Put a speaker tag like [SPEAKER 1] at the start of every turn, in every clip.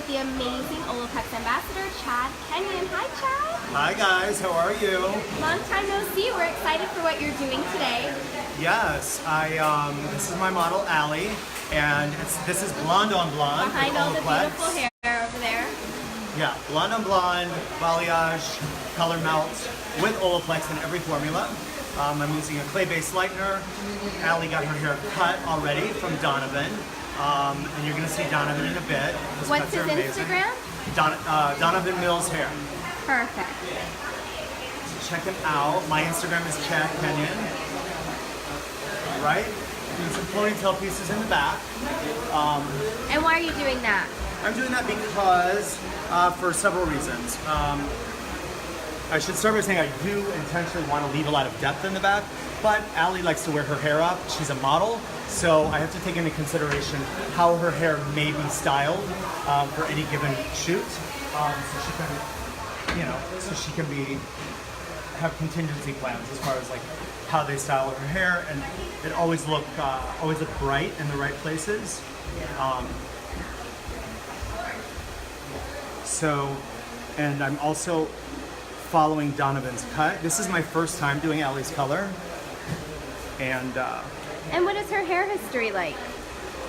[SPEAKER 1] with the amazing Oalplex ambassador, Chad Kenyon. Hi, Chad.
[SPEAKER 2] Hi guys, how are you?
[SPEAKER 1] Long time no see. We're excited for what you're doing today.
[SPEAKER 2] Yes, this is my model Allie, and this is blonde on blonde.
[SPEAKER 1] Behind all the
[SPEAKER 2] Oalplex.
[SPEAKER 1] beautiful hair over there.
[SPEAKER 2] Yeah, blonde on blonde, balayage, color melt with Oalplex in every formula. I'm using a clay-based lightener. Allie got her hair cut already from Donovan, and you're gonna see Donovan in a bit.
[SPEAKER 1] What's his Instagram?
[SPEAKER 2] Donovan Mills Hair.
[SPEAKER 1] Perfect.
[SPEAKER 2] So check him out. My Instagram is Chad Kenyon. Right? Doing some ponytail pieces in the back.
[SPEAKER 1] And why are you doing that?
[SPEAKER 2] I'm doing that because, for several reasons. I should start by saying I do intentionally want to leave a lot of depth in the back, but Allie likes to wear her hair up. She's a model, so I have to take into consideration how her hair may be styled for any given shoot. So she can, so she can have contingency plans as far as like how they style her hair, and it always look bright in the right places. And I'm also following Donovan's cut. This is my first time doing Allie's color. And
[SPEAKER 1] what is her hair history like?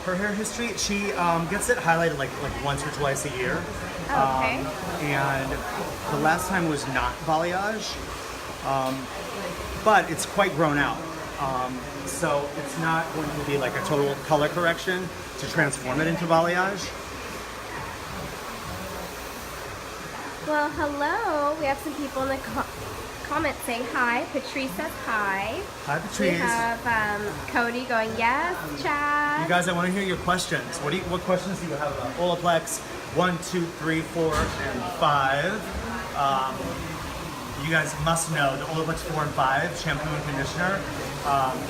[SPEAKER 2] her hair history, she gets it highlighted like once or twice a year.
[SPEAKER 1] Oh, okay.
[SPEAKER 2] And the last time was not balayage, but it's quite grown out. So it's not going to be like a total color correction to transform it into balayage.
[SPEAKER 1] Well, hello. We have some people in the comments saying hi. Patrice says hi.
[SPEAKER 2] Hi, Patrice.
[SPEAKER 1] We have Cody going, yes, Chad.
[SPEAKER 2] You guys, I want to hear your questions. What questions do you have about Oalplex 1, 2, 3, 4, and 5? You guys must know the Oalplex 4 and 5 shampoo and conditioner.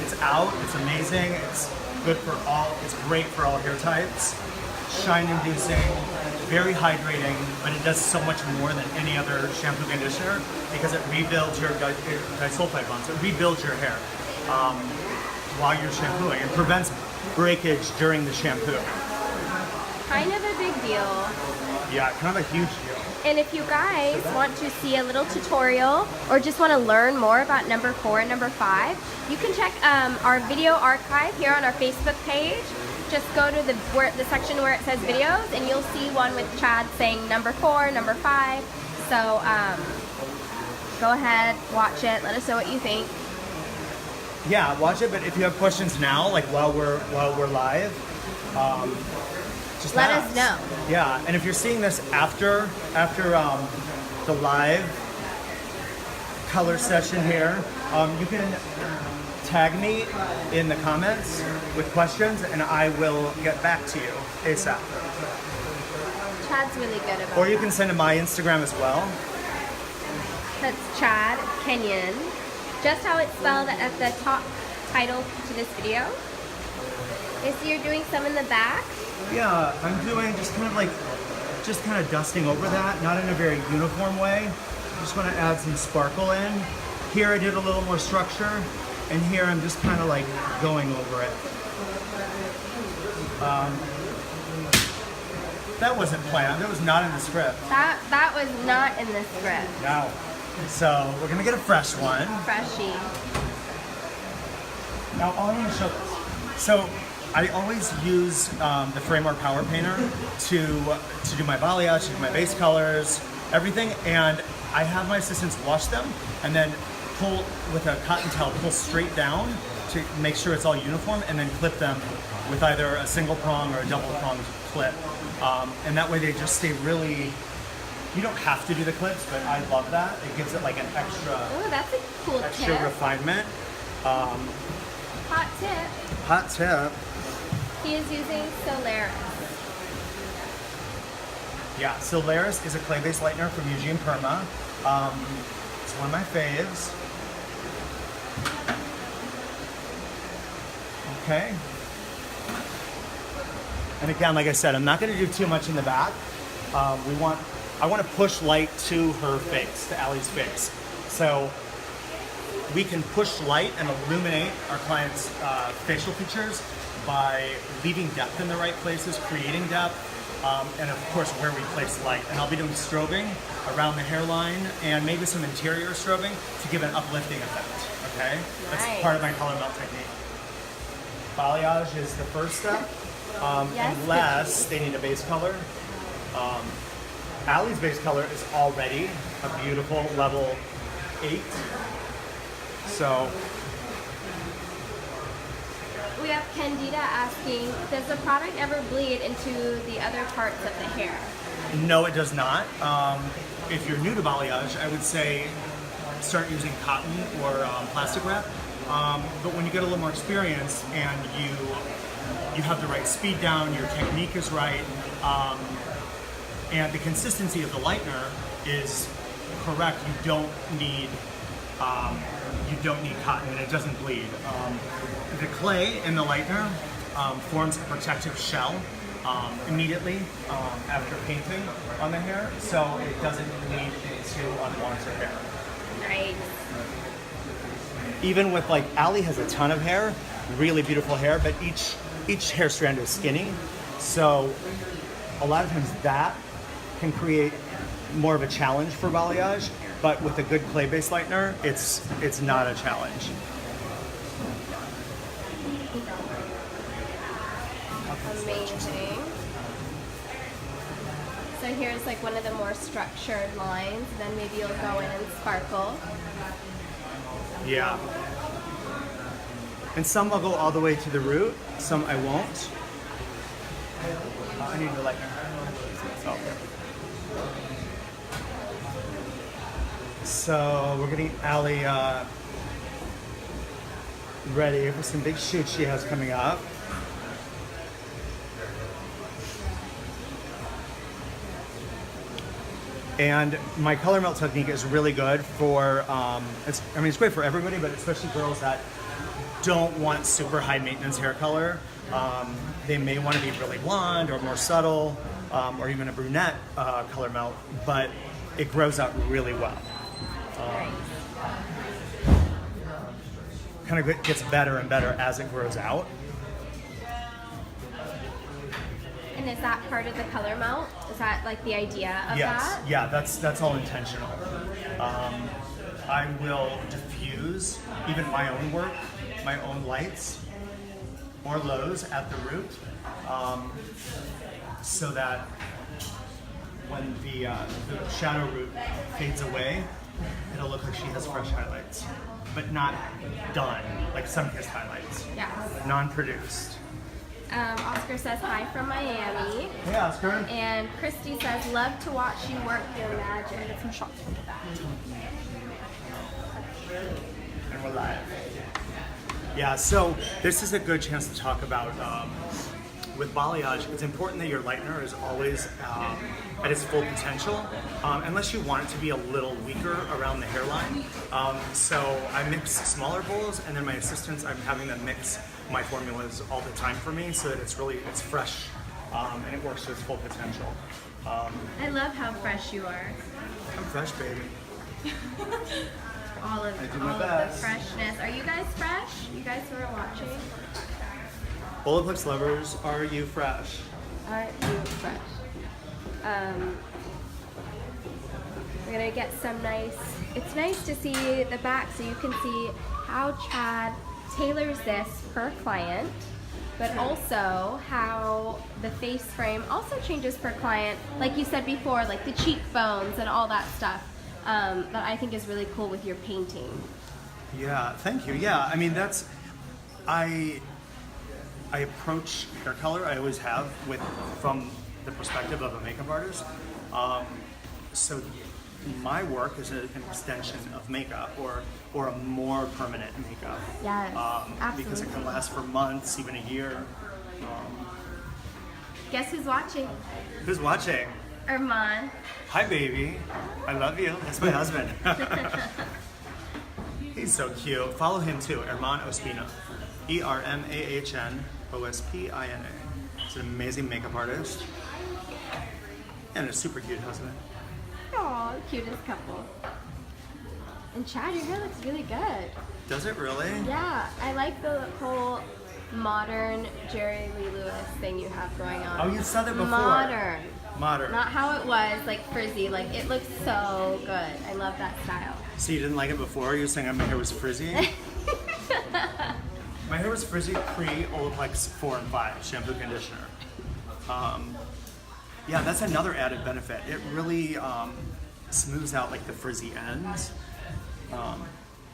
[SPEAKER 2] It's out. It's amazing. It's good for all. It's great for all hair types. Shine-inducing, very hydrating, but it does so much more than any other shampoo conditioner because it rebuilds your disulfide bonds. It rebuilds your hair while you're shampooing and prevents breakage during the shampoo.
[SPEAKER 1] Kind of a big deal.
[SPEAKER 2] Yeah, kind of a huge deal.
[SPEAKER 1] And if you guys want to see a little tutorial or just want to learn more about number 4 and number 5, you can check our video archive here on our Facebook page. Just go to the section where it says videos, and you'll see one with Chad saying number 4, number 5. So go ahead, watch it. Let us know what you think.
[SPEAKER 2] Yeah, watch it. But if you have questions now, like while we're live, just
[SPEAKER 1] let
[SPEAKER 2] ask.
[SPEAKER 1] us know.
[SPEAKER 2] Yeah, and if you're seeing this after the live color session here, you can tag me in the comments with questions, and I will get back to you ASAP.
[SPEAKER 1] Chad's really good about
[SPEAKER 2] Or you can send to my Instagram as well.
[SPEAKER 1] That's Chad Kenyon. Just how it's spelled at the top title to this video. Okay, so you're doing some in the back.
[SPEAKER 2] Yeah, I'm doing just kind of dusting over that, not in a very uniform way. Just want to add some sparkle in. Here I did a little more structure, and here I'm just kind of like going over it. That wasn't planned. That was not in the script.
[SPEAKER 1] That was not in the script.
[SPEAKER 2] No. So we're gonna get a fresh one.
[SPEAKER 1] Freshy.
[SPEAKER 2] Now I want to show this. So I always use the Framework Power Painter to do my balayage, to do my base colors, everything, and I have my assistants wash them and then pull with a cotton towel, pull straight down to make sure it's all uniform, and then clip them with either a single prong or a double pronged clip. And that way they just stay really, you don't have to do the clips, but I love that. It gives it like an extra,
[SPEAKER 1] Oh, that's a cool
[SPEAKER 2] extra
[SPEAKER 1] tip.
[SPEAKER 2] refinement.
[SPEAKER 1] Hot tip.
[SPEAKER 2] Hot tip.
[SPEAKER 1] He is using Solaris.
[SPEAKER 2] Yeah, Solaris is a clay-based lightener from Eugene Perma. It's one of my faves. Okay. And again, like I said, I'm not going to do too much in the back. I want to push light to her face, to Allie's face. So we can push light and illuminate our clients' facial features by leaving depth in the right places, creating depth, and of course where we place light. And I'll be doing strobing around the hairline and maybe some interior strobing to give an uplifting effect, okay? That's
[SPEAKER 1] Nice.
[SPEAKER 2] part of my color melt technique. Balayage is the first step,
[SPEAKER 1] Yes,
[SPEAKER 2] unless they need a base color. Allie's base color is already a beautiful level 8. So
[SPEAKER 1] We have Candida asking, does the product ever bleed into the other parts of the hair?
[SPEAKER 2] no, it does not. If you're new to balayage, I would say start using cotton or plastic wrap. But when you get a little more experience and you have the right speed down, your technique is right, and the consistency of the lightener is correct, you don't need cotton and it doesn't bleed. The clay in the lightener forms a protective shell immediately after painting on the hair, so it doesn't bleed into unwanted hair.
[SPEAKER 1] Right.
[SPEAKER 2] Even with, like, Allie has a ton of hair, really beautiful hair, but each hair strand is skinny, so a lot of times that can create more of a challenge for balayage, but with a good clay-based lightener, it's not a challenge.
[SPEAKER 1] Amazing. So here's like one of the more structured lines, then maybe you'll go in and sparkle.
[SPEAKER 2] Yeah. And some I'll go all the way to the root, some I won't. I need the lightener. Oh. So we're getting Allie ready for some big shoots she has coming up. And my color melt technique is really good for, it's great for everybody, but especially girls that don't want super high maintenance hair color. They may want to be really blonde or more subtle, or even a brunette color melt, but it grows out really well. Kind of gets better and better as it grows out.
[SPEAKER 1] And is that part of the color melt? Is that like the idea of that?
[SPEAKER 2] Yeah, that's all intentional. I will diffuse even my own work, my own lights or lows at the root, so that when the shadow root fades away, it'll look like she has fresh highlights, but not done, like sun-kissed highlights.
[SPEAKER 1] Yes.
[SPEAKER 2] Non-produced.
[SPEAKER 1] Oscar says hi from Miami.
[SPEAKER 2] Hey, Oscar.
[SPEAKER 1] And Christy says, love to watch you work your magic. Get some shots from the back.
[SPEAKER 2] And we're live. Yeah, so this is a good chance to talk about, with balayage, it's important that your lightener is always at its full potential, unless you want it to be a little weaker around the hairline. So I mix smaller bowls, and then my assistants, I'm having them mix my formulas all the time for me, so that it's fresh, and it works to its full potential.
[SPEAKER 1] I love how fresh you are.
[SPEAKER 2] I'm fresh, baby.
[SPEAKER 1] All of
[SPEAKER 2] I do my
[SPEAKER 1] all of the
[SPEAKER 2] best.
[SPEAKER 1] freshness. Are you guys fresh? You guys who are watching?
[SPEAKER 2] Oalplex lovers, are you fresh?
[SPEAKER 1] Are you fresh? We're gonna get some nice. It's nice to see the back so you can see how Chad tailors this per client, but also how the face frame also changes per client. Like you said before, like the cheekbones and all that stuff. That I think is really cool with your painting.
[SPEAKER 2] Yeah, thank you. Yeah, I mean I approach hair color, I always have, from the perspective of a makeup artist. So my work is an extension of makeup, or a more permanent makeup.
[SPEAKER 1] Yes, absolutely.
[SPEAKER 2] Because it can last for months, even a year.
[SPEAKER 1] Guess who's watching?
[SPEAKER 2] Who's watching?
[SPEAKER 1] Armand.
[SPEAKER 2] Hi, baby. I love you. That's my husband. He's so cute. Follow him too, Armand Ospina. ERMAHN OSPINA. He's an amazing makeup artist and a super cute husband.
[SPEAKER 1] Aw, cutest couple. And Chad, your hair looks really good.
[SPEAKER 2] Does it really?
[SPEAKER 1] Yeah, I like the whole modern Jerry Lee Lewis thing you have going on.
[SPEAKER 2] Oh, you said that before.
[SPEAKER 1] Modern.
[SPEAKER 2] Modern.
[SPEAKER 1] Not how it was, like frizzy. Like it looks so good. I love that style.
[SPEAKER 2] So you didn't like it before? You were saying my hair was frizzy? My hair was frizzy pre-Oalplex 4 and 5 shampoo conditioner. Yeah, that's another added benefit. It really smooths out like the frizzy ends.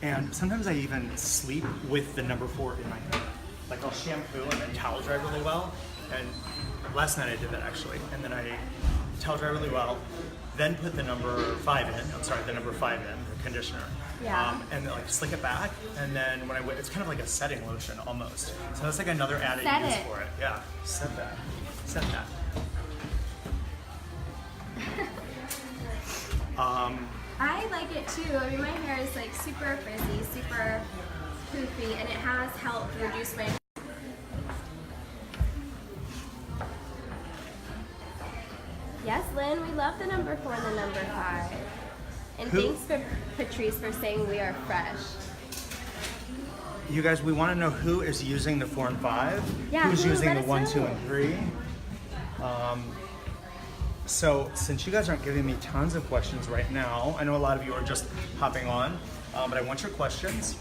[SPEAKER 2] And sometimes I even sleep with the number 4 in my hair. Like I'll shampoo and then towel dry really well. And last night I did that actually. And then I towel dry really well, then put the number 5 in. I'm sorry, the number 5 in, the conditioner.
[SPEAKER 1] Yeah.
[SPEAKER 2] And then like slick it back. And then when it's kind of like a setting lotion almost. So that's like another added
[SPEAKER 1] Set
[SPEAKER 2] use
[SPEAKER 1] it.
[SPEAKER 2] for it. Yeah, set that. Set that.
[SPEAKER 1] I like it too. I mean, my hair is like super frizzy, super poofy, and it has helped reduce my. Yes, Lynn, we love the number 4 and the number 5. And thanks for Patrice for saying we are fresh.
[SPEAKER 2] You guys, we want to know who is using the 4 and 5.
[SPEAKER 1] Yeah,
[SPEAKER 2] who's using
[SPEAKER 1] let
[SPEAKER 2] the
[SPEAKER 1] us
[SPEAKER 2] 1,
[SPEAKER 1] know.
[SPEAKER 2] 2, and 3. So since you guys aren't giving me tons of questions right now, I know a lot of you are just hopping on, but I want your questions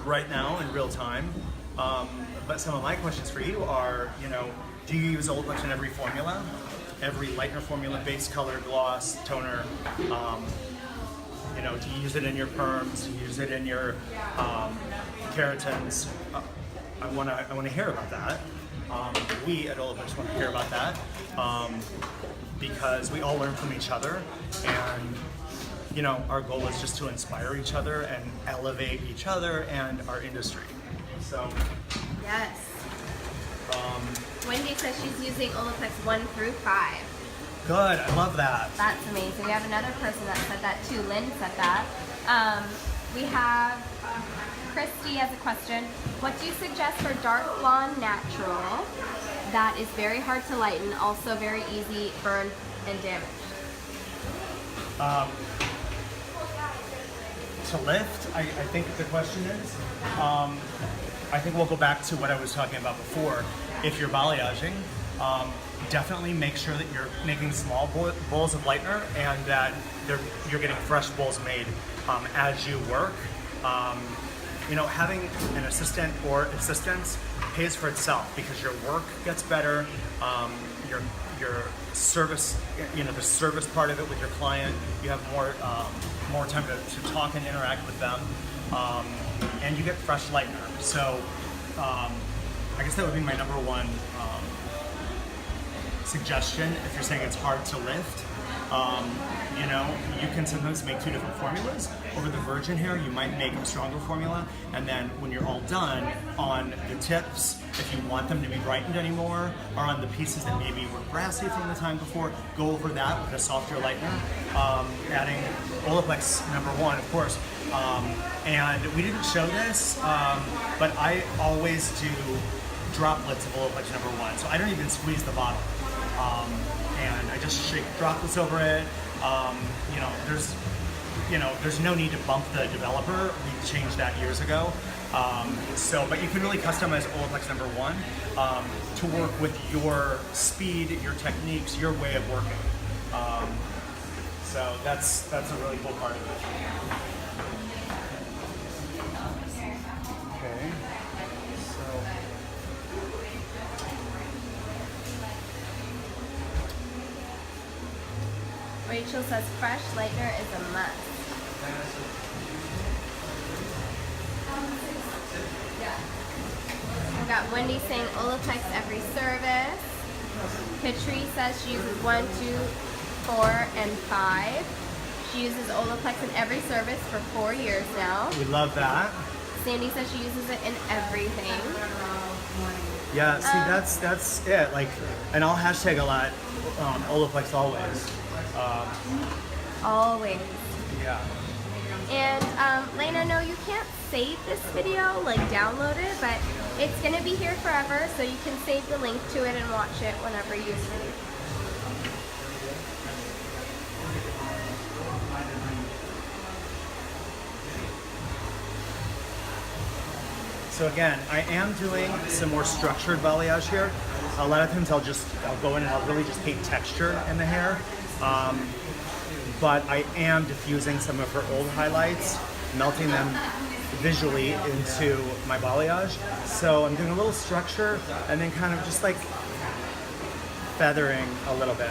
[SPEAKER 2] right now in real time. But some of my questions for you are, do you use Oalplex in every formula? Every lightener formula, base color, gloss, toner? Do you use it in your perms? Do you use it in your keratins? I want to hear about that. We at Oalplex want to hear about that because we all learn from each other, and our goal is just to inspire each other and elevate each other and our industry. So
[SPEAKER 1] Yes. Wendy says she's using Oalplex 1 through 5.
[SPEAKER 2] good, I love that.
[SPEAKER 1] That's amazing. We have another person that said that too. Lynn said that. We have Christy has a question. What do you suggest for dark blonde natural that is very hard to lighten, also very easy burn and damage?
[SPEAKER 2] To lift, I think the question is, I think we'll go back to what I was talking about before. If you're balayaging, definitely make sure that you're making small bowls of lightener and that you're getting fresh bowls made as you work. Having an assistant or assistants pays for itself because your work gets better, your service, the service part of it with your client, you have more time to talk and interact with them, and you get fresh lightener. So I guess that would be my number 1 suggestion if you're saying it's hard to lift. You can sometimes make 2 different formulas. Over the virgin hair, you might make a stronger formula, and then when you're all done, on the tips, if you want them to be brightened anymore, or on the pieces that maybe were brassy from the time before, go over that with a softer lightener, adding Oalplex number 1, of course. And we didn't show this, but I always do droplets of Oalplex number 1, so I don't even squeeze the bottle. And I just shake droplets over it. There's no need to bump the developer. We changed that years ago. But you can really customize Oalplex number 1 to work with your speed, your techniques, your way of working. So that's a really cool part of it. Okay.
[SPEAKER 1] Rachel says fresh lightener is a must. We got Wendy saying Oalplex every service. Patrice says she uses 1, 2, 4, and 5. She uses Oalplex in every service for 4 years now.
[SPEAKER 2] We love that.
[SPEAKER 1] Sandy says she uses it in everything.
[SPEAKER 2] Yeah, see, that's it. Like, and I'll hashtag a lot Oalplex always.
[SPEAKER 1] Always.
[SPEAKER 2] Yeah.
[SPEAKER 1] And Lena, no, you can't save this video, like download it, but it's gonna be here forever, so you can save the link to it and watch it whenever you need.
[SPEAKER 2] So again, I am doing some more structured balayage here. A lot of times I'll go in and I'll really just paint texture in the hair. But I am diffusing some of her old highlights, melting them visually into my balayage. So I'm doing a little structure and then kind of just like feathering a little bit.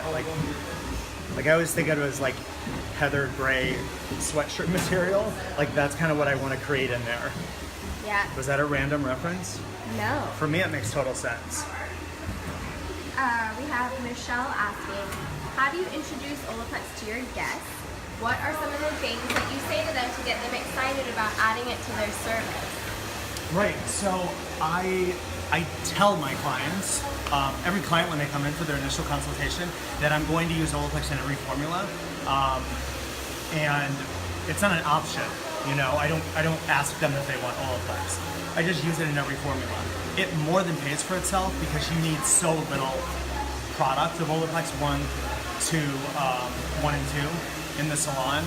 [SPEAKER 2] Like I always think of it as like heather gray sweatshirt material. Like that's kind of what I want to create in there.
[SPEAKER 1] Yeah.
[SPEAKER 2] Was that a random reference?
[SPEAKER 1] No.
[SPEAKER 2] For me, it makes total sense.
[SPEAKER 1] We have Michelle asking, how do you introduce Oalplex to your guests? What are some of the things that you say to them to get them excited about adding it to their service?
[SPEAKER 2] Right, so I tell my clients, every client when they come in for their initial consultation, that I'm going to use Oalplex in every formula. And it's not an option, you know, I don't ask them if they want Oalplex. I just use it in every formula. It more than pays for itself because you need so little product of Oalplex 1 and 2 in the salon,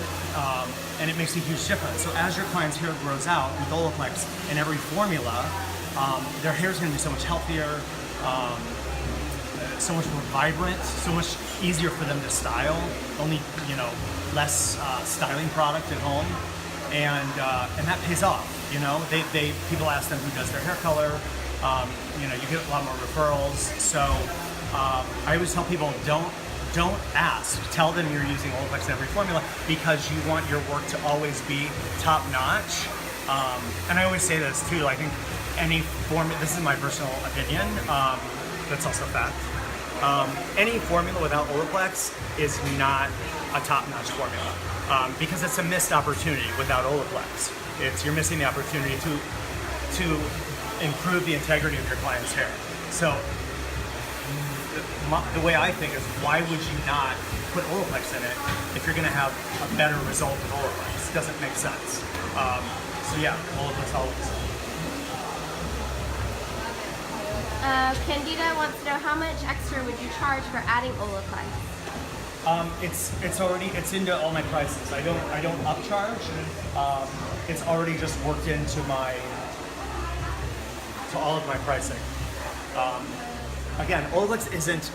[SPEAKER 2] and it makes a huge difference. So as your client's hair grows out with Oalplex in every formula, their hair is going to be so much healthier, so much more vibrant, so much easier for them to style. Only, you know, less styling product at home, and that pays off. You know, people ask them who does their hair color. You know, you get a lot more referrals. So I always tell people, don't ask. Tell them you're using Oalplex in every formula because you want your work to always be top notch. And I always say this too. I think any formula. This is my personal opinion. That's also fact. Any formula without Oalplex is not a top-notch formula because it's a missed opportunity without Oalplex. You're missing the opportunity to improve the integrity of your client's hair. So the way I think is, why would you not put Oalplex in it if you're going to have a better result with Oalplex? It doesn't make sense. So yeah, Oalplex always.
[SPEAKER 1] Candida wants to know, how much extra would you charge for adding Oalplex?
[SPEAKER 2] It's into all my prices. I don't upcharge. It's already just worked into all of my pricing. Again, Oalplex isn't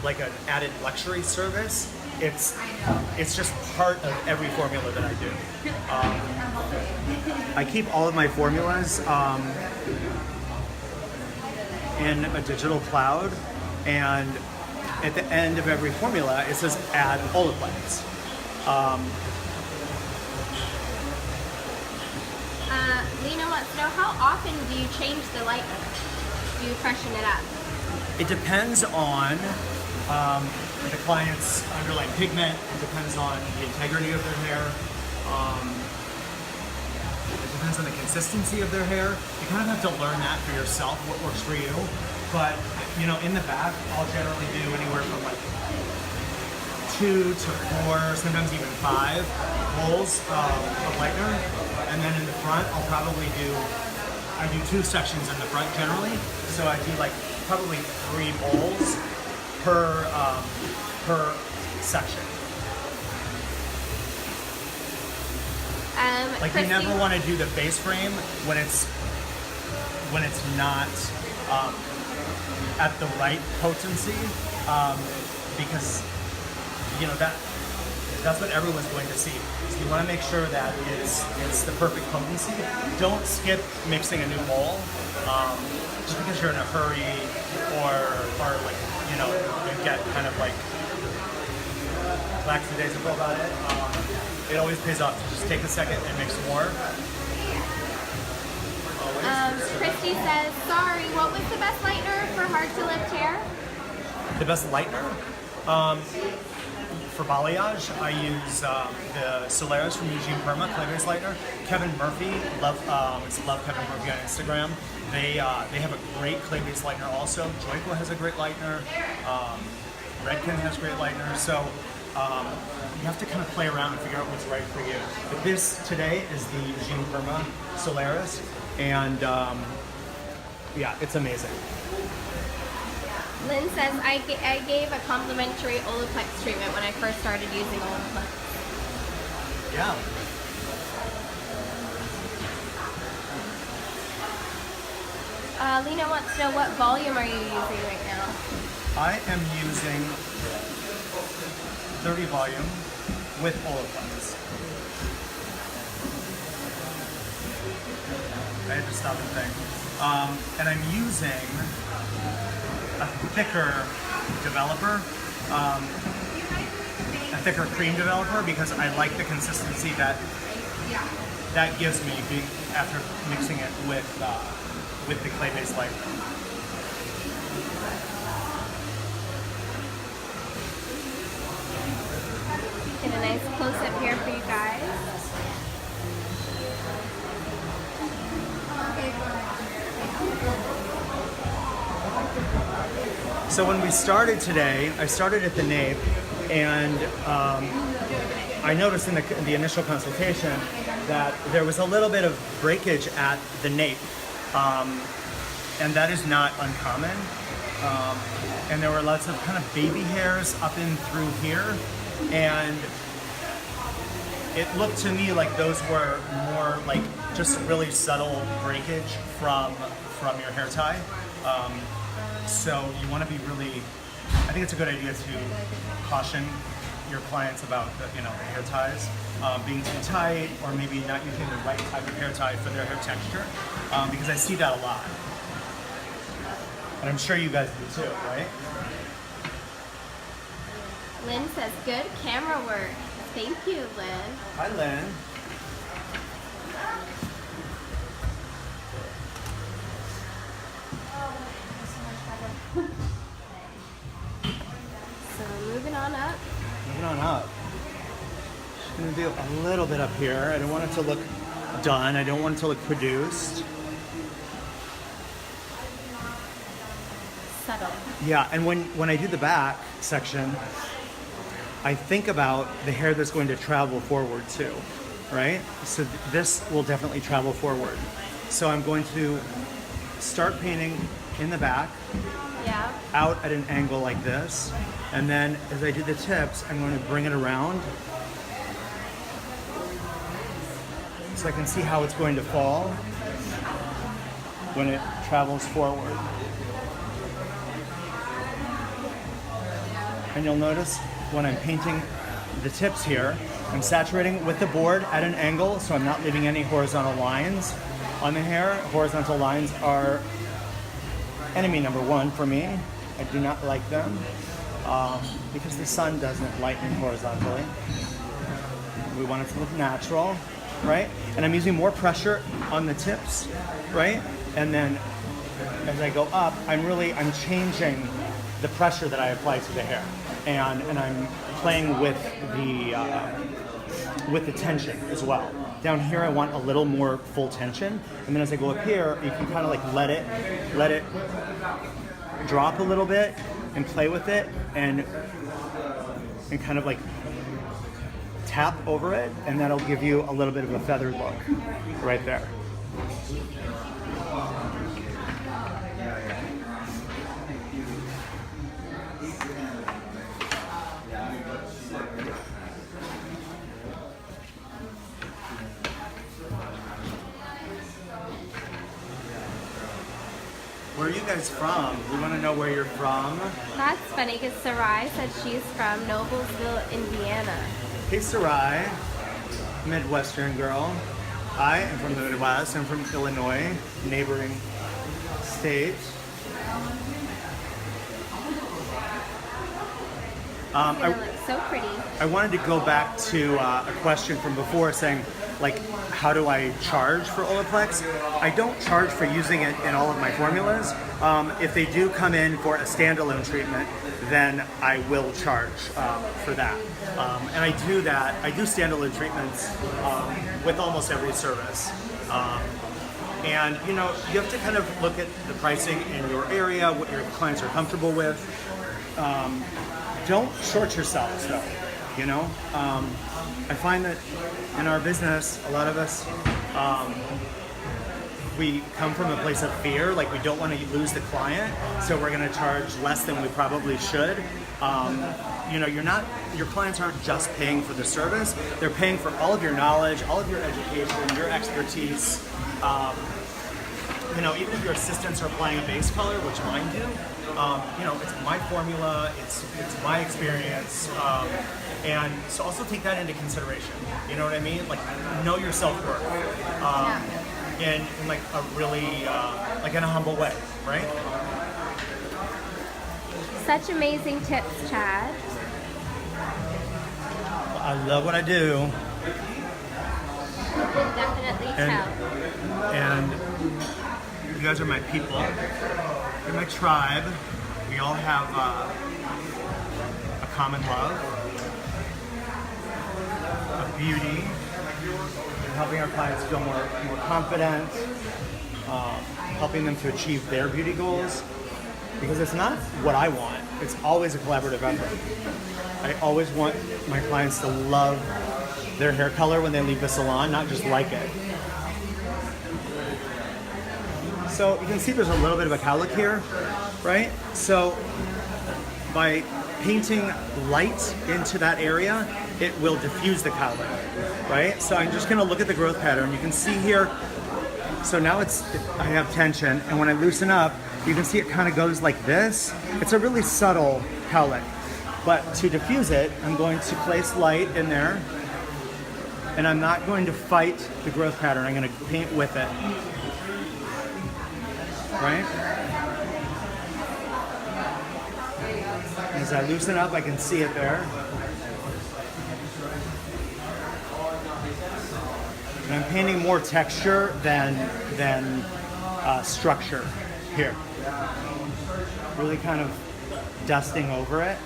[SPEAKER 2] like an added luxury service. It's just part of every formula that I do. I keep all of my formulas in a digital cloud, and at the end of every formula it says add Oalplex.
[SPEAKER 1] Lena wants to know, how often do you change the lightener? Do you freshen it up?
[SPEAKER 2] It depends on the client's underlying pigment. It depends on the integrity of their hair. It depends on the consistency of their hair. You kind of have to learn that for yourself, what works for you. But, you know, in the back, I'll generally do anywhere from like 2 to 4, sometimes even 5 bowls of lightener. And then in the front, I do 2 sections in the front generally. So I do like probably 3 bowls per section. Like you never want to do the base frame when it's not at the right potency, because you know that's what everyone's going to see. So you want to make sure that it's the perfect potency. Don't skip mixing a new bowl just because you're in a hurry or like, you know, you get kind of like lackadaisical about it. It always pays off to just take a second and mix more.
[SPEAKER 1] Christy says, sorry, what was the best lightener for hard to lift hair?
[SPEAKER 2] The best lightener? For balayage, I use the Solaris from Eugene Perma clay-based lightener. Kevin Murphy, love Kevin Murphy on Instagram. They have a great clay-based lightener also. Joico has a great lightener. Redken has great lightener. So you have to kind of play around and figure out what's right for you. But this today is the Eugene Perma Solaris, and yeah, it's amazing.
[SPEAKER 1] Lynn says, I gave a complimentary Oalplex treatment when I first started using Oalplex.
[SPEAKER 2] Yeah.
[SPEAKER 1] Lena wants to know what volume are you using right now?
[SPEAKER 2] I am using 30 volume with Oalplex. I had to stop and think. And I'm using a thicker developer, a thicker cream developer, because I like the consistency that gives me after mixing it with the clay-based layer.
[SPEAKER 1] Get a nice close-up here for you guys.
[SPEAKER 2] So when we started today, I started at the nape, and I noticed in the initial consultation that there was a little bit of breakage at the nape, and that is not uncommon. And there were lots of kind of baby hairs up in through here, and it looked to me like those were more like just really subtle breakage from your hair tie. So you want to be really, I think it's a good idea to caution your clients about the hair ties being too tight, or maybe not using the right type of hair tie for their hair texture, because I see that a lot. And I'm sure you guys do too, right?
[SPEAKER 1] Lynn says, good camera work. Thank you, Lynn.
[SPEAKER 2] Hi, Lynn.
[SPEAKER 1] So moving on up.
[SPEAKER 2] Moving on up. Just gonna do a little bit up here. I don't want it to look done. I don't want it to look produced.
[SPEAKER 1] Subtle.
[SPEAKER 2] Yeah, and when I do the back section, I think about the hair that's going to travel forward too, right? So this will definitely travel forward. So I'm going to start painting in the back,
[SPEAKER 1] Yeah.
[SPEAKER 2] out at an angle like this, and then as I do the tips, I'm going to bring it around so I can see how it's going to fall when it travels forward. And you'll notice when I'm painting the tips here, I'm saturating with the board at an angle, so I'm not leaving any horizontal lines on the hair. Horizontal lines are enemy number one for me. I do not like them because the sun doesn't lighten horizontally. We want it to look natural, right? And I'm using more pressure on the tips, right? And then as I go up, I'm changing the pressure that I apply to the hair, and I'm playing with the tension as well. Down here, I want a little more full tension, and then as I go up here, you can kind of like let it drop a little bit and play with it, and kind of like tap over it, and that'll give you a little bit of a feathered look right there. Where are you guys from? We want to know where you're from.
[SPEAKER 1] That's funny because Sarai said she's from Noblesville, Indiana.
[SPEAKER 2] Hey, Sarai, Midwestern girl. I am from the Midwest. I'm from Illinois, neighboring state.
[SPEAKER 1] It looks so pretty.
[SPEAKER 2] I wanted to go back to a question from before saying, like, how do I charge for Oalplex? I don't charge for using it in all of my formulas. If they do come in for a standalone treatment, then I will charge for that. And I do that. I do standalone treatments with almost every service. And you have to kind of look at the pricing in your area, what your clients are comfortable with. Don't short yourselves though. I find that in our business, a lot of us, we come from a place of fear, like we don't want to lose the client, so we're going to charge less than we probably should. Your clients aren't just paying for the service, they're paying for all of your knowledge, all of your education, your expertise. you know, even if your assistants are applying a base color, which mine do, you know, it's my formula, it's my experience, and so also take that into consideration. You know what I mean? Like, know your self-worth, in like a really, like in a humble way, right?
[SPEAKER 1] Such amazing tips, Chad.
[SPEAKER 2] I love what I do.
[SPEAKER 1] You can definitely tell.
[SPEAKER 2] And you guys are my people. You're my tribe. We all have a common love of beauty, and helping our clients feel more confident, helping them to achieve their beauty goals. Because it's not what I want. It's always a collaborative effort. I always want my clients to love their hair color when they leave the salon, not just like it. So you can see there's a little bit of a cowlick here, right? So by painting light into that area, it will diffuse the cowlick, right? So I'm just gonna look at the growth pattern. You can see here, so now I have tension, and when I loosen up, you can see it kind of goes like this. It's a really subtle cowlick. But to diffuse it, I'm going to place light in there, and I'm not going to fight the growth pattern. I'm going to paint with it. Right? As I loosen up, I can see it there. And I'm painting more texture than structure here. Really kind of dusting over it.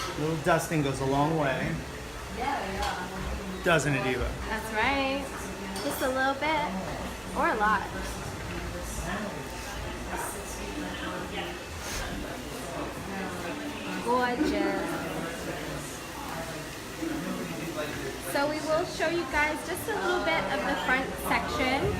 [SPEAKER 2] A little dusting goes a long way. Doesn't it, Eva?
[SPEAKER 1] That's right. Just a little bit, or a lot. Gorgeous. So we will show you guys just a little bit of the front section,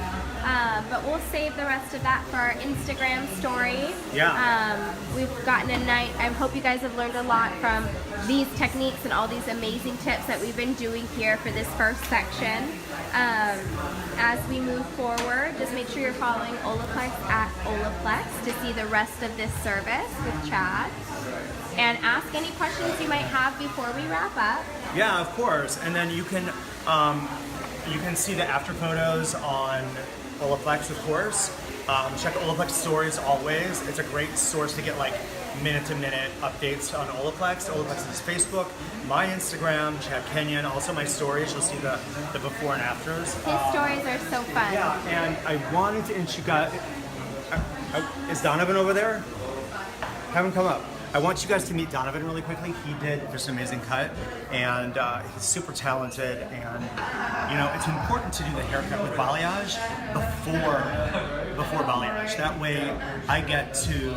[SPEAKER 1] but we'll save the rest of that for our Instagram story.
[SPEAKER 2] Yeah.
[SPEAKER 1] We've gotten a night. I hope you guys have learned a lot from these techniques and all these amazing tips that we've been doing here for this first section. As we move forward, just make sure you're following Oalplex at Oalplex to see the rest of this service with Chad. And ask any questions you might have before we wrap up.
[SPEAKER 2] Yeah, of course. And then you can see the after photos on Oalplex, of course. Check Oalplex stories always. It's a great source to get like minute-to-minute updates on Oalplex. Oalplex is Facebook, my Instagram, Chad Kenyon. Also my stories. You'll see the before and afters.
[SPEAKER 1] His stories are so fun.
[SPEAKER 2] Yeah, and I wanted to introduce you guys. Is Donovan over there? Have him come up. I want you guys to meet Donovan really quickly. He did just an amazing cut, and he's super talented. And you know, it's important to do the haircut with balayage before balayage. That way, I get to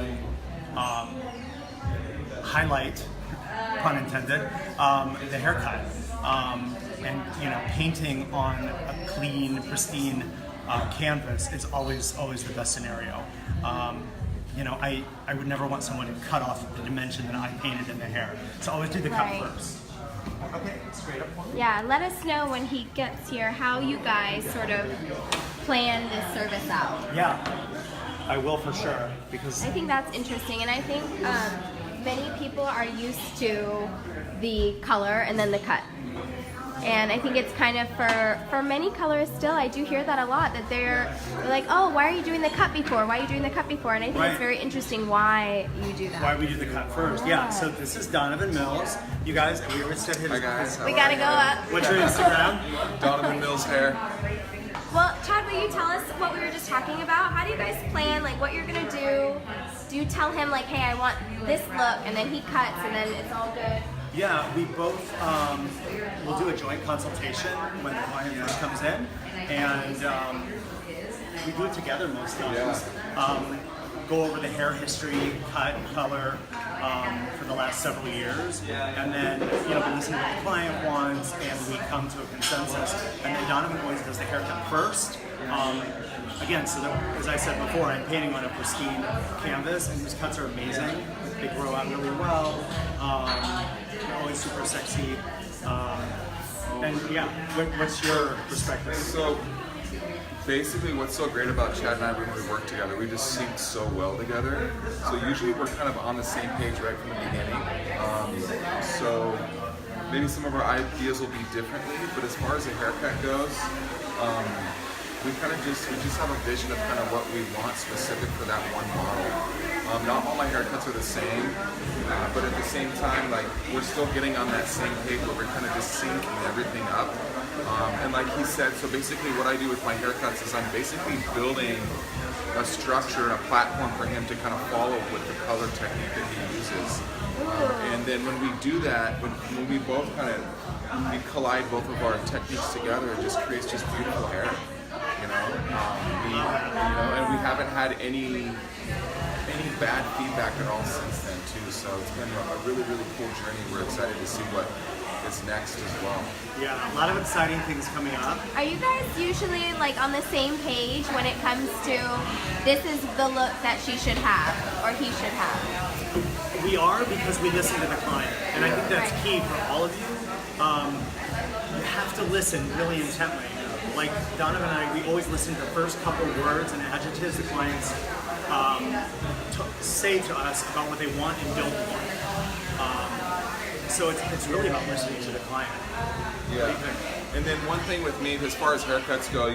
[SPEAKER 2] highlight, pun intended, the haircut. And you know, painting on a clean, pristine canvas is always the best scenario. You know, I would never want someone to cut off the dimension that I painted in the hair. So always do the cut first. Okay, straight up for me.
[SPEAKER 1] Yeah, let us know when he gets here how you guys sort of plan this service out.
[SPEAKER 2] Yeah, I will for sure, because
[SPEAKER 1] I think that's interesting, and I think many people are used to the color and then the cut. And I think it's kind of for many colors still, I do hear that a lot, that they're like, oh, why are you doing the cut before? Why are you doing the cut before? And I think it's very interesting why you do that.
[SPEAKER 2] Why we do the cut first. Yeah, so this is Donovan Mills. You guys, we always said his.
[SPEAKER 3] Hi guys.
[SPEAKER 1] We gotta go up.
[SPEAKER 2] What's your Instagram?
[SPEAKER 3] Donovan Mills Hair.
[SPEAKER 1] Well, Chad, will you tell us what we were just talking about? How do you guys plan, like what you're gonna do? Do you tell him like, hey, I want this look, and then he cuts, and then it's all good?
[SPEAKER 2] Yeah, we both will do a joint consultation when the client first comes in, and we do it together most times. Go over the hair history, cut, color for the last several years, and then we listen to what the client wants, and we come to a consensus. And then Donovan always does the haircut first. Again, so that, as I said before, I'm painting on a pristine canvas, and these cuts are amazing. They grow out really well. They're always super sexy. And yeah, what's your perspective?
[SPEAKER 3] So basically what's so great about Chad and I when we work together, we just sync so well together. So usually we're kind of on the same page right from the beginning. So maybe some of our ideas will be differently, but as far as the haircut goes, we just have a vision of kind of what we want specific for that one model. Not all my haircuts are the same, but at the same time, like, we're still getting on that same page where we're kind of just syncing everything up. And like he said, so basically what I do with my haircuts is I'm basically building a structure and a platform for him to kind of follow with the color technique that he uses. And then when we do that, when we both we collide both of our techniques together, it just creates just beautiful hair. And we haven't had any bad feedback at all since then too. So it's been a really, really cool journey. We're excited to see what is next as well.
[SPEAKER 2] Yeah, a lot of exciting things coming up.
[SPEAKER 1] Are you guys usually like on the same page when it comes to this is the look that she should have or he should have?
[SPEAKER 2] We are, because we listen to the client, and I think that's key for all of you. You have to listen really intently. Like Donovan and I, we always listen to the first couple words and adjectives the clients say to us about what they want and don't want. So it's really about listening to the client.
[SPEAKER 3] Yeah. And then one thing with me, as far as haircuts go,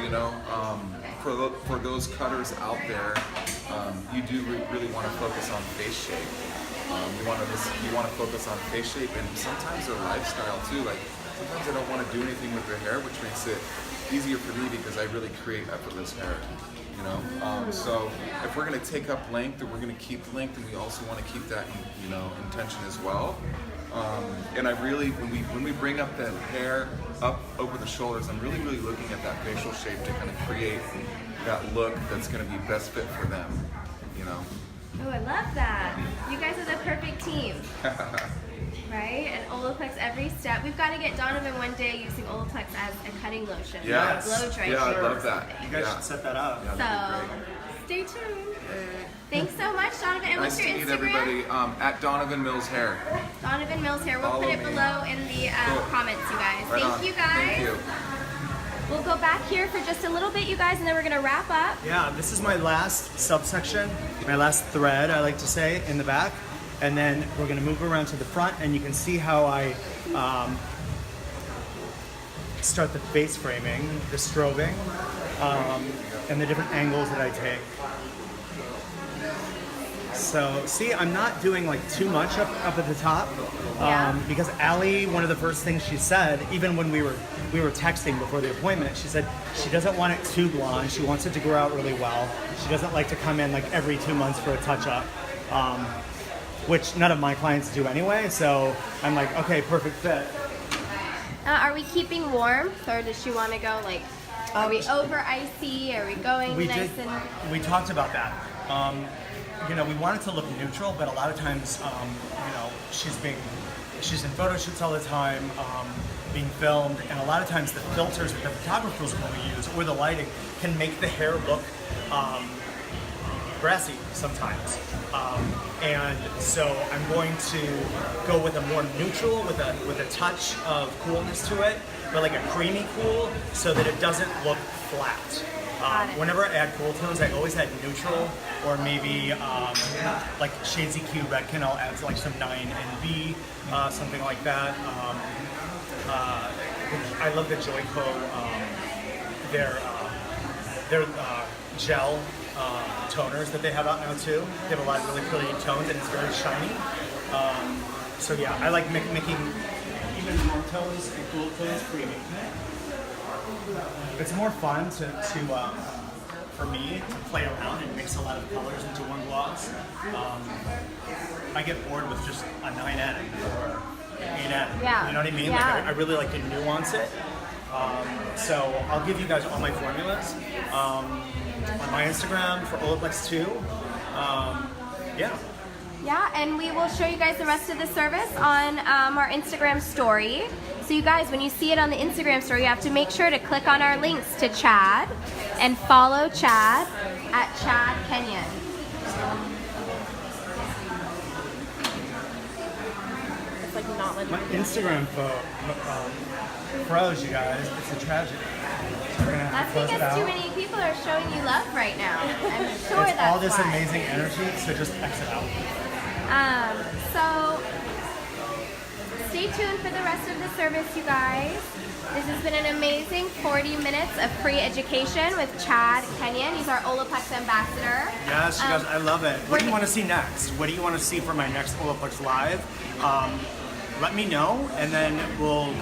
[SPEAKER 3] for those cutters out there, you do really want to focus on face shape. You want to focus on face shape and sometimes their lifestyle too. Like sometimes they don't want to do anything with their hair, which makes it easier for me because I really create effortless hair. So if we're going to take up length, or we're going to keep length, and we also want to keep that intention as well. And I really, when we bring up that hair up over the shoulders, I'm really looking at that facial shape to kind of create that look that's going to be best fit for them.
[SPEAKER 1] Oh, I love that. You guys are the perfect team. Right? And Oalplex every step. We've got to get Donovan one day using Oalplex as a cutting lotion.
[SPEAKER 2] Yes.
[SPEAKER 1] Blow dry.
[SPEAKER 3] Yeah, I love that.
[SPEAKER 2] You guys should set that up.
[SPEAKER 3] Yeah, that'd be great.
[SPEAKER 1] Stay tuned. Thanks so much, Donovan. And
[SPEAKER 3] Nice
[SPEAKER 1] what's your
[SPEAKER 3] to meet
[SPEAKER 1] Instagram?
[SPEAKER 3] everybody. At Donovan Mills Hair.
[SPEAKER 1] Donovan Mills Hair. We'll
[SPEAKER 3] Follow
[SPEAKER 1] put it
[SPEAKER 3] me.
[SPEAKER 1] below in the comments, you guys.
[SPEAKER 3] Right
[SPEAKER 1] Thank
[SPEAKER 3] on.
[SPEAKER 1] you, guys.
[SPEAKER 3] Thank you.
[SPEAKER 1] We'll go back here for just a little bit, you guys, and then we're going to wrap up.
[SPEAKER 2] Yeah, this is my last subsection, my last thread, I like to say, in the back. And then we're going to move around to the front, and you can see how I start the face framing, the strobing, and the different angles that I take. So see, I'm not doing like too much up at the top, because Allie, one of the first things she said, even when we were texting before the appointment, she said she doesn't want it too blonde. She wants it to grow out really well. She doesn't like to come in like every 2 months for a touch-up, which none of my clients do anyway. So I'm like, okay, perfect fit.
[SPEAKER 1] Are we keeping warmth, or does she want to go like? Are we over icy? Are we going nice and?
[SPEAKER 2] We talked about that. We want it to look neutral, but a lot of times, she's in photo shoots all the time, being filmed, and a lot of times the filters that the photographers will use or the lighting can make the hair look brassy sometimes. And so I'm going to go with a more neutral, with a touch of coolness to it, but like a creamy cool, so that it doesn't look flat. Whenever I add cool tones, I always add neutral, or maybe like Shades EQ Redken, I'll add like some 9NB, something like that. I love the Joico, their gel toners that they have out now too. They have a lot of really pretty tones, and it's very shiny. So yeah, I like making even more tones and cool tones creamy. It's more fun to for me to play around and mix a lot of colors into one gloss. I get bored with just a 9N or an 8N.
[SPEAKER 1] Yeah.
[SPEAKER 2] You know what I mean?
[SPEAKER 1] Yeah.
[SPEAKER 2] Like I really like to nuance it. So I'll give you guys all my formulas on my Instagram for Oalplex 2. Yeah.
[SPEAKER 1] Yeah, and we will show you guys the rest of the service on our Instagram story. So you guys, when you see it on the Instagram story, you have to make sure to click on our links to Chad and follow Chad at Chad Kenyon. It's like like not letting
[SPEAKER 2] My
[SPEAKER 1] me do it.
[SPEAKER 2] Instagram froze, you guys. It's a tragedy. So we're gonna have
[SPEAKER 1] That's
[SPEAKER 2] to close it
[SPEAKER 1] because
[SPEAKER 2] out.
[SPEAKER 1] too many people are showing you love right now. I'm sure
[SPEAKER 2] It's
[SPEAKER 1] that's
[SPEAKER 2] all this
[SPEAKER 1] why.
[SPEAKER 2] amazing energy, so just exit out.
[SPEAKER 1] So stay tuned for the rest of the service, you guys. This has been an amazing 40 minutes of free education with Chad Kenyon. He's our Oalplex ambassador.
[SPEAKER 2] Yes, you guys, I love it. What do
[SPEAKER 1] we're-
[SPEAKER 2] you want to see next? What do you want to see for my next Oalplex Live? Let me know, and then we'll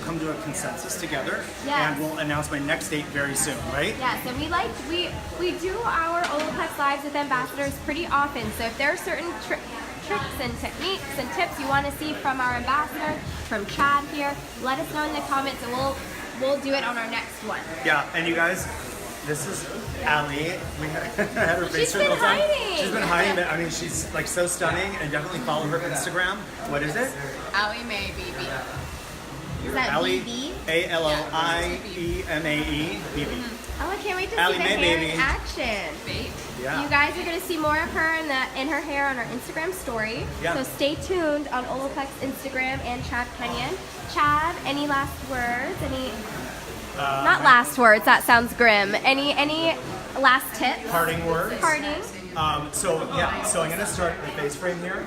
[SPEAKER 2] come to a consensus together,
[SPEAKER 1] Yes.
[SPEAKER 2] and we'll announce my next date very soon, right?
[SPEAKER 1] Yes, and we do our Oalplex Lives with ambassadors pretty often. So if there are certain tricks and techniques and tips you want to see from our ambassador, from Chad here, let us know in the comments, and we'll do it on our next one.
[SPEAKER 2] Yeah, and you guys, this is Allie. We had her face
[SPEAKER 1] She's
[SPEAKER 2] for a little
[SPEAKER 1] been
[SPEAKER 2] time.
[SPEAKER 1] hiding.
[SPEAKER 2] She's been hiding, but I mean, she's like so stunning, and definitely follow her Instagram. What is it?
[SPEAKER 4] Allie Mae BB.
[SPEAKER 1] Is that
[SPEAKER 2] Allie,
[SPEAKER 1] BB?
[SPEAKER 2] ALLIEMAE BB.
[SPEAKER 1] Oh, I can't wait to
[SPEAKER 2] Allie
[SPEAKER 1] see the
[SPEAKER 2] Mae,
[SPEAKER 1] hair
[SPEAKER 2] baby.
[SPEAKER 1] in action.
[SPEAKER 2] Yeah.
[SPEAKER 1] You guys are going to see more of her in her hair on our Instagram story.
[SPEAKER 2] Yeah.
[SPEAKER 1] So stay tuned on Oalplex Instagram and Chad Kenyon. Chad, any last words? Not last words. That sounds grim. Any last tips?
[SPEAKER 2] Parting words.
[SPEAKER 1] Parting.
[SPEAKER 2] So I'm gonna start the face frame here.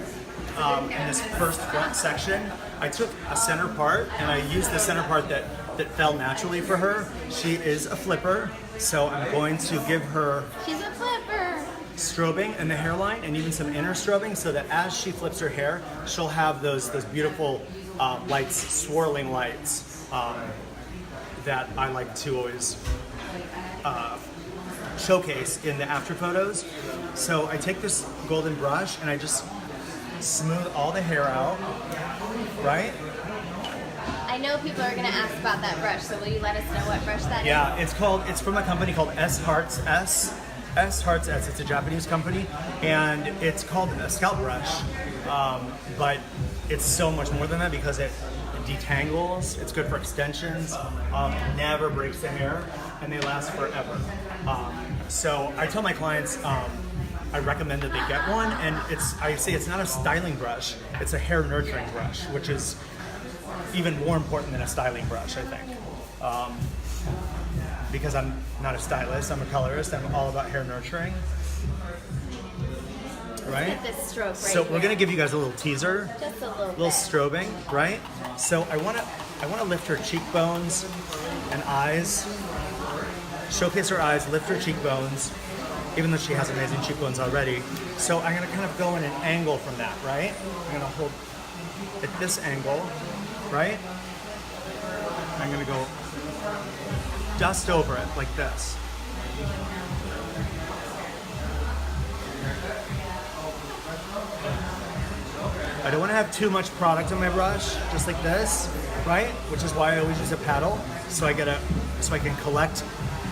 [SPEAKER 2] In this first front section, I took a center part and I used the center part that fell naturally for her. She is a flipper, so I'm going to give her
[SPEAKER 1] She's a flipper.
[SPEAKER 2] strobing in the hairline and even some inner strobing, so that as she flips her hair, she'll have those beautiful lights, swirling lights that I like to always showcase in the after photos. So I take this golden brush and I just smooth all the hair out, right?
[SPEAKER 1] I know people are going to ask about that brush, so will you let us know what brush that is?
[SPEAKER 2] Yeah, it's from a company called S Hearts S. It's a Japanese company, and it's called a scalp brush, but it's so much more than that because it detangles, it's good for extensions, never breaks the hair, and they last forever. So I tell my clients I recommend that they get one, and I say it's not a styling brush, it's a hair nurturing brush, which is even more important than a styling brush, I think. Because I'm not a stylist, I'm a colorist, I'm all about hair nurturing. Right?
[SPEAKER 1] Get this stroke right
[SPEAKER 2] So we're
[SPEAKER 1] here.
[SPEAKER 2] gonna give you guys a little teaser,
[SPEAKER 1] Just a little
[SPEAKER 2] little
[SPEAKER 1] bit.
[SPEAKER 2] strobing, right? So I wanna lift her cheekbones and eyes, showcase her eyes, lift her cheekbones, even though she has amazing cheekbones already. So I'm gonna kind of go in an angle from that, right? I'm gonna hold at this angle, right? I'm gonna go dust over it like this. I don't want to have too much product on my brush, just like this, right? Which is why I always use a paddle, so I can collect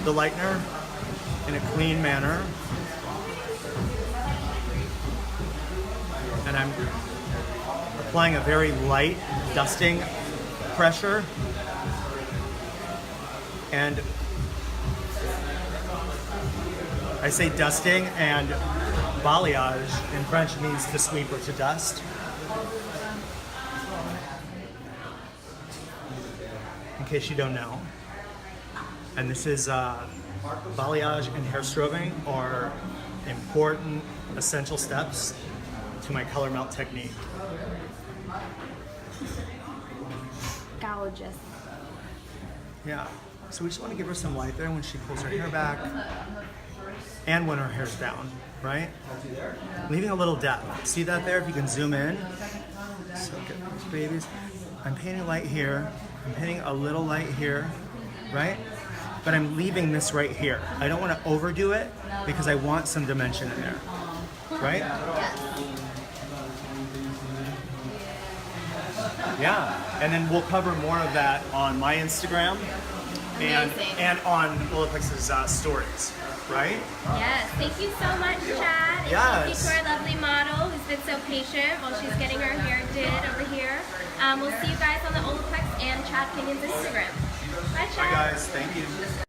[SPEAKER 2] the lightener in a clean manner. And I'm applying a very light dusting pressure. And I say dusting, and balayage in French means to sweep or to dust. In case you don't know. And this is balayage and hair strobing are important, essential steps to my color melt technique.
[SPEAKER 1] Gorgeous.
[SPEAKER 2] Yeah. So we just want to give her some light there when she pulls her hair back and when her hair's down, right? Leaving a little depth. See that there? If you can zoom in. So get those babies. I'm painting light here. I'm painting a little light here, right? But I'm leaving this right here. I don't want to overdo it because I want some dimension in there, right? Yeah, and then we'll cover more of that on my Instagram and on Oalplex's stories, right?
[SPEAKER 1] Yes, thank you so much, Chad. And
[SPEAKER 2] Yes.
[SPEAKER 1] thank you to our lovely model who's been so patient while she's getting her hair did over here. We'll see you guys on the Oalplex and Chad Kenyon's Instagram. Bye, Chad.
[SPEAKER 2] Bye guys, thank you.